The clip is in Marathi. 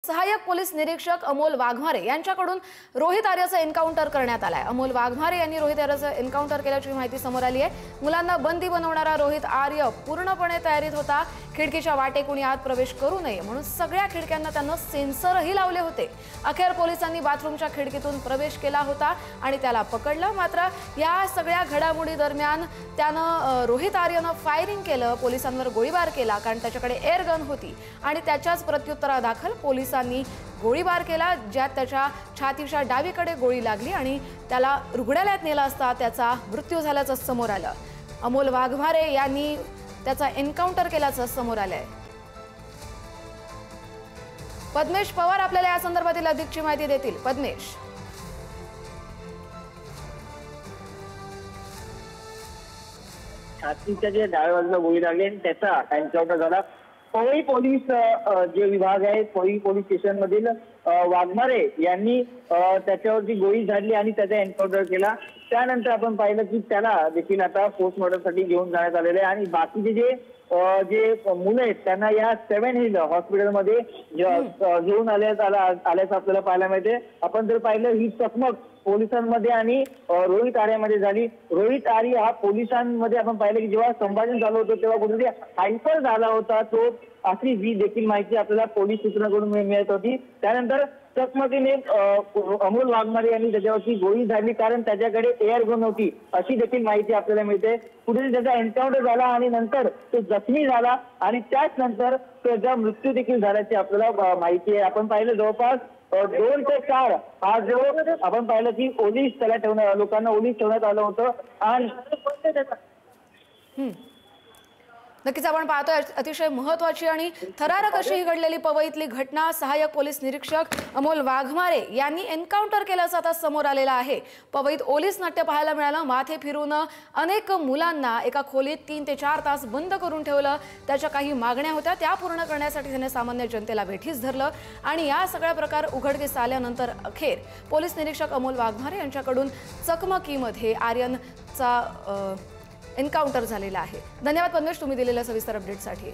सहाय्यक पोलीस निरीक्षक अमोल वाघमारे यांच्याकडून रोहित आर्यचं एन्काउंटर करण्यात आलंय। अमोल वाघमारे यांनी रोहित आर्यचं एन्काउंटर केल्याची माहिती समोर आली आहे। मुलांना बंदी बनवणारा रोहित आर्य पूर्णपणे तयारीत होता। खिडकीच्या वाटे कुणी आत प्रवेश करू नये म्हणून सगळ्या खिडक्यांना त्यानं सेन्सरही लावले होते। अखेर पोलिसांनी बाथरूमच्या खिडकीतून प्रवेश केला होता आणि त्याला पकडलं। मात्र या सगळ्या घडामोडी दरम्यान त्यानं रोहित आर्यनं फायरिंग केलं, पोलिसांवर गोळीबार केला, कारण त्याच्याकडे एअर गन होती आणि त्याच्याच प्रत्युत्तरादाखल पोलिसांनी गोळीबार केला, ज्यात त्याच्या छातीच्या डावीकडे गोळी लागली आणि त्याला रुग्णालयात नेला असता त्याचा मृत्यू झाल्याचं समोर आलं। अमोल वाघमारे यांनी त्याचा एन्काउंटर केल्याचं समोर आलंय। पद्मेश पवार आपल्याला या संदर्भातील अधिकची माहिती देतील। पद्मेश, छातीच्या जे डाव्या बाजूला गोळी लागली आणि त्याचा एन्काउंटर झाला। पवई पोलीस जे विभाग आहे, पवई पोलीस स्टेशन मधील वाघमारे यांनी त्याच्यावरती गोळी झाडली आणि त्याचा एन्काउंटर केला। त्यानंतर आपण पाहिलं की त्याला देखील आता पोस्टमॉर्टमसाठी घेऊन जाण्यात आलेले आहे आणि बाकीचे जे मुलं आहेत त्यांना या 7 हिल हॉस्पिटलमध्ये घेऊन आल्याचं आपल्याला पाहायला मिळते। आपण जर पाहिलं ही चकमक पोलिसांमध्ये आणि रोहित आर्यामध्ये झाली। रोहित आर्य हा पोलिसांमध्ये आपण पाहिलं की जेव्हा संभाषण झालं होतं तेव्हा कुठेतरी हायपर झाला होता तो, अशी ही देखील माहिती आपल्याला पोलीस सूत्रांकडून मिळत होती। त्यानंतर चकमकीने अमोल वाघमारे यांनी त्याच्यावरती गोळी झाडली, कारण त्याच्याकडे एअर गन होती, अशी देखील माहिती आपल्याला मिळते। पुढे त्याचा एन्काउंटर झाला आणि नंतर तो जखमी झाला आणि त्याच नंतर त्याचा मृत्यू देखील झाल्याची आपल्याला माहिती आहे। आपण पाहिलं जवळपास 2 ते 4 हा जो आपण पाहिलं की ओलीस त्याला लोकांना ओलीस ठेवण्यात आलं होतं आणि नक्कीच आपण पाहतोय अतिशय महत्त्वाची आणि थरारक अशी ही घडलेली पवईतली घटना। सहाय्यक पोलीस निरीक्षक अमोल वाघमारे यांनी एन्काउंटर केल्याचं आता समोर आलेलं आहे। पवईत ओलीस नाट्य पाहायला मिळालं। माथे फिरून अनेक मुलांना एका खोलीत 3 ते 4 तास बंद करून ठेवलं। त्याच्या काही मागण्या होत्या, त्या पूर्ण करण्यासाठी त्याने सामान्य जनतेला वेठीस धरलं आणि या सगळ्या प्रकार उघडकीस आल्यानंतर अखेर पोलीस निरीक्षक अमोल वाघमारे यांच्याकडून चकमकीमध्ये आर्यनचा एन्काउंटर झालेला आहे। धन्यवाद पद्मेश, तुम्ही दिलेल्या सविस्तर अपडेटसाठी।